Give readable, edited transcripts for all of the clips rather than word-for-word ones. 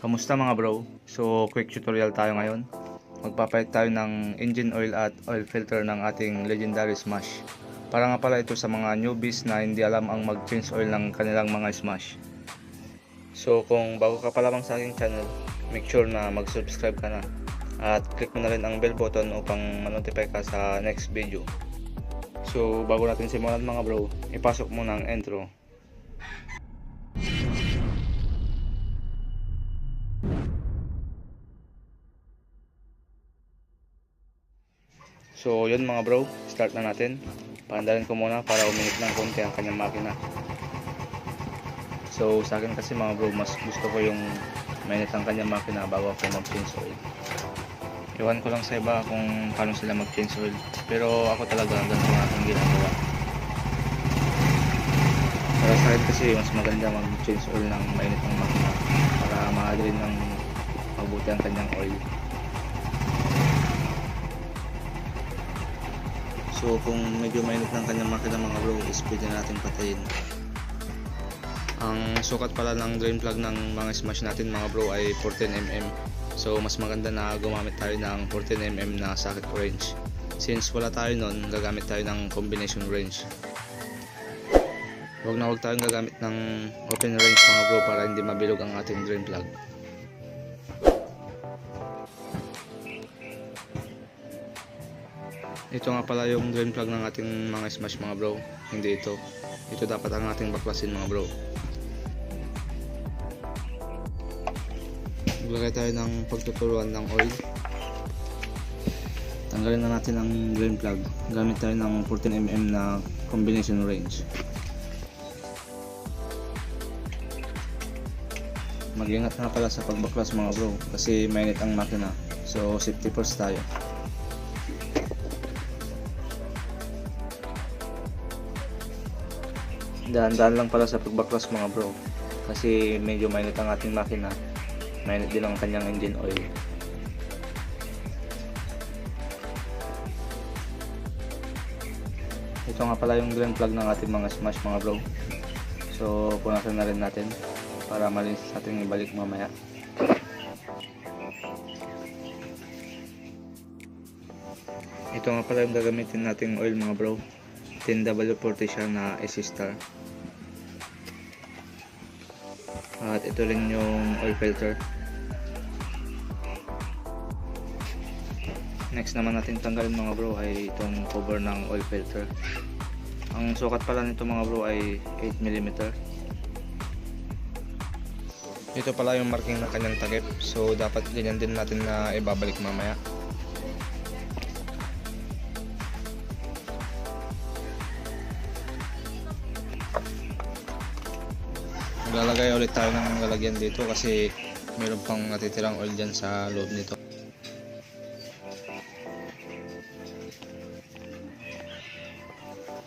Kamusta mga bro? So quick tutorial tayo ngayon. Magpapalit tayo ng engine oil at oil filter ng ating legendary Smash. Para nga pala ito sa mga newbies na hindi alam ang mag-change oil ng kanilang mga Smash. So kung bago ka pa lamang sa aking channel, make sure na mag-subscribe ka na. At click mo na rin ang bell button upang ma-notify ka sa next video. So bago natin simulan mga bro, ipasok mo ng intro. So yun mga bro, start na natin. Paandarin ko muna para uminit ng konti ang kanyang makina. So sa akin kasi mga bro, mas gusto ko yung mainit ang kanyang makina bago ako mag-change oil. Iwan ko lang sa iba kung paano sila mag-change oil, pero ako talaga ganito ang aking ginagawa. Para sa akin kasi mas maganda mag-change oil ng mainit ang makina para ma-drain ng mabuti ang kanyang oil. So kung medyo mainit ng kanyang makina mga bro, is pwede natin patayin. Ang sukat pala ng drain plug ng mga Smash natin mga bro ay 14mm. So mas maganda na gumamit tayo ng 14mm na socket wrench. Since wala tayo nun, gagamit tayo ng combination wrench. Huwag tayong gagamit ng open wrench mga bro para hindi mabilog ang ating drain plug. Ito nga pala yung drain plug ng ating mga Smash mga bro, hindi ito. Ito dapat ang ating baklasin mga bro. Maglagay tayo ng pagtuturuan ng oil. Tanggalin na natin ang drain plug. Gamit tayo ng 14mm na combination wrench. Mag-ingat na pala sa pagbaklas mga bro, kasi mainit ang makina. So safety first tayo. Dahan-dahan lang pala sa pagbaklas mga bro, kasi medyo mainit ang ating makina, mainit din ang kanyang engine oil. Ito nga pala yung drain plug ng ating mga Smash mga bro. So punasan na rin natin para malinis natin ibalik mamaya. Ito nga pala yung gagamitin nating oil mga bro, 10W40 siya na AC-Star. At ito rin yung oil filter. Next naman natin tanggalin mga bro ay itong cover ng oil filter. Ang sukat pala nito mga bro ay 8mm. Ito pala yung marking ng kanyang takip, so dapat ganyan din natin na ibabalik mamaya. Maglalagay ulit tayo ng lalagyan dito kasi mayroon pang natitirang oil dyan sa loob nito.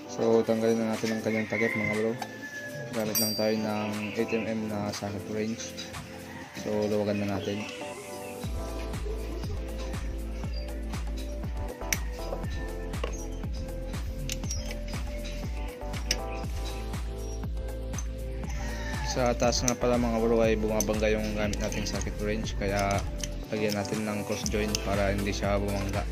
So tanggalin na natin ang kanyang takip mga bro. Gamit lang tayo ng 8mm na socket wrench. So luwagan na natin. Sa taas nga pala mga bro ay bumabangga yung gamit nating socket wrench, kaya lagyan natin ng cross joint para hindi siya bumangga.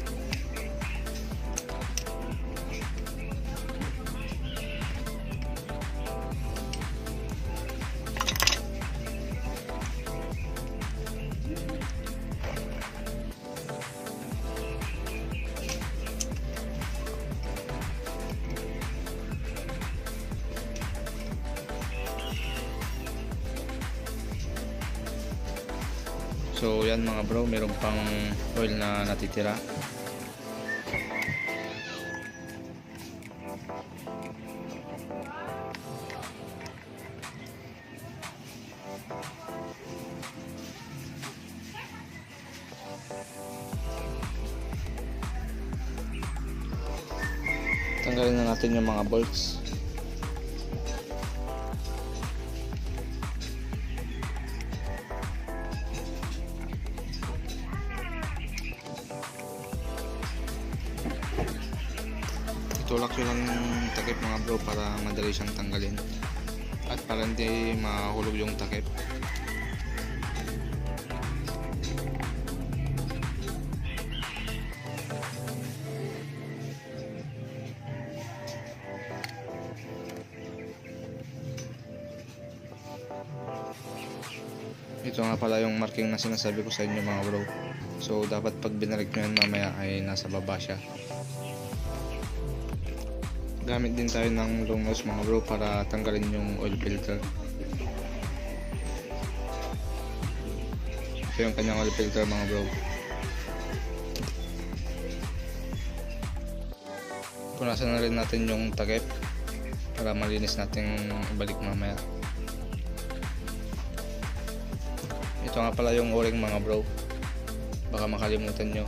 So yan mga bro, meron pang oil na natitira. Tanggalin na natin yung mga bolts. Itulak yun ang takip mga bro para madali siyang tanggalin at para hindi mahulog yung takip. Ito nga pala yung marking na sinasabi ko sa inyo mga bro. So dapat pag binalik nyo yan mamaya ay nasa baba siya. Gamit din tayo ng long nose mga bro para tanggalin yung oil filter. Ito yung kanyang oil filter mga bro. Punasan na rin natin yung takip para malinis natin ibalik mamaya. Ito nga pala yung o-ring mga bro, baka makalimutan nyo.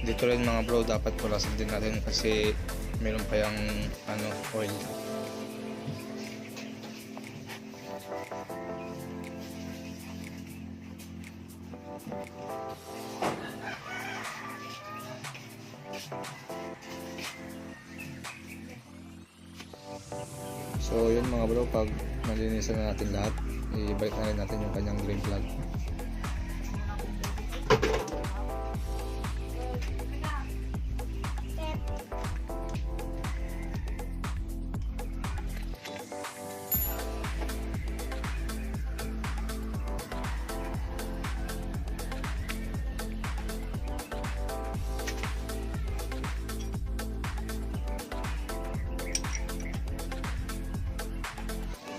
Dito rin mga bro dapat pulasan din natin kasi meron pa yung oil. So yun mga bro, pag malinisan na natin lahat, ibalik na rin natin yung kanyang green flag.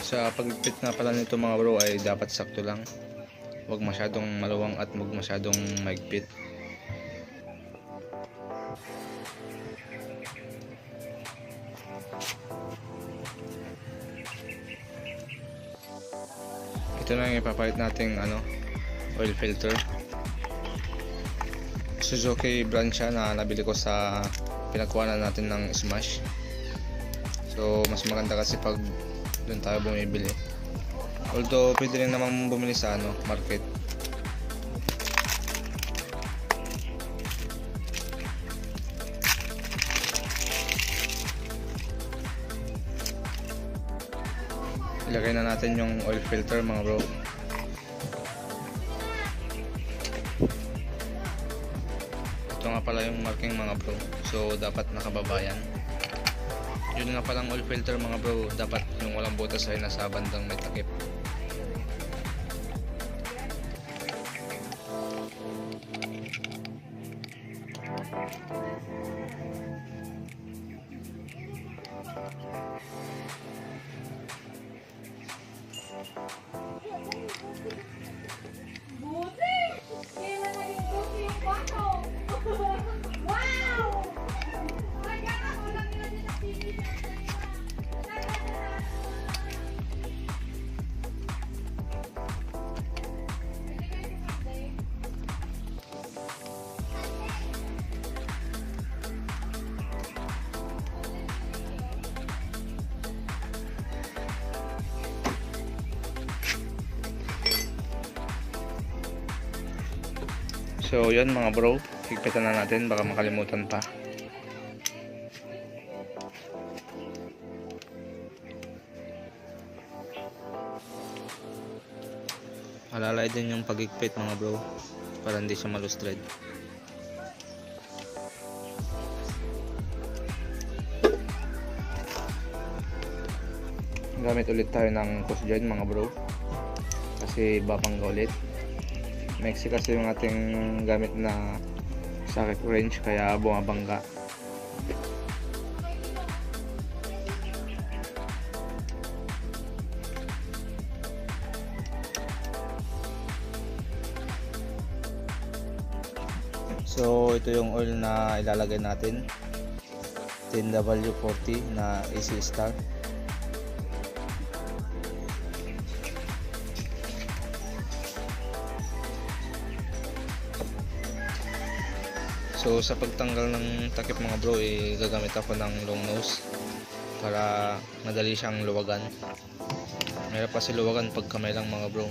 Sa pagpit nga pala nito mga bro ay dapat sakto lang, huwag masyadong maluwang at huwag masyadong maigpit. Ito na yung ipapalit nating oil filter. Suzuki brand siya na nabili ko sa pinagkuhanan natin ng Smash. So mas maganda kasi pag doon tayo bumibili. Although pwede rin naman bumili sa market. Ilagay na natin yung oil filter mga bro. Ito nga pala yung marking mga bro. So dapat nakababa yan. Yun nga palang oil filter mga bro, dapat yung walang butas ay nasa bandang may takip. So yun mga bro, higpitan na natin baka makalimutan pa. Alalay din yung pagigpit mga bro para hindi siya malustred. Gamit ulit tayo ng push joint mga bro kasi babangga ulit. Mexi kasi yung ating gamit na socket wrench kaya bumabangga. So ito yung oil na ilalagay natin, 10W40 na AC Star. So sa pagtanggal ng takip mga bro, gagamit ako ng long nose para madali siyang luwagan. Mahirap kasi luwagan pag kamay lang mga bro.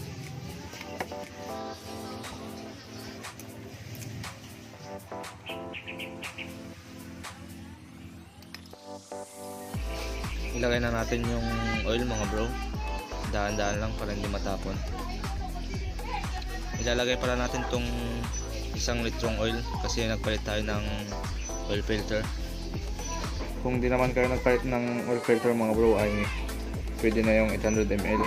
Ilagay na natin yung oil mga bro, dahan-dahan lang para hindi matapon. ilalagay pala natin tong 1 litrong oil kasi nagpalit tayo ng oil filter. Kung di naman kayo nagpalit ng oil filter mga bro, ay pwede na yung 800 ml.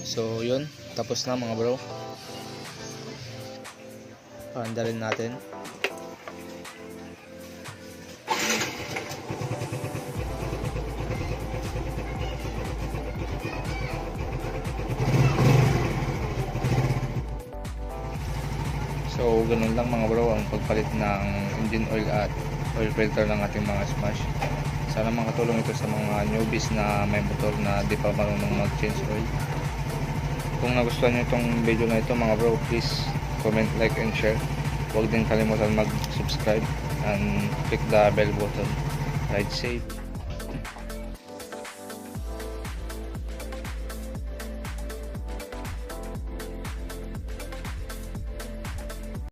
So yun, tapos na mga bro. Paandalin natin. So ganun lang mga bro ang pagpalit ng engine oil at oil filter ng ating mga Smash. Sana makatulong ito sa mga newbies na may motor na di pa marunong mag-change oil. Kung nagustuhan nyo itong video na ito mga bro, please comment, like, and share. Huwag din kalimutan mag-subscribe and click the bell button. Ride safe!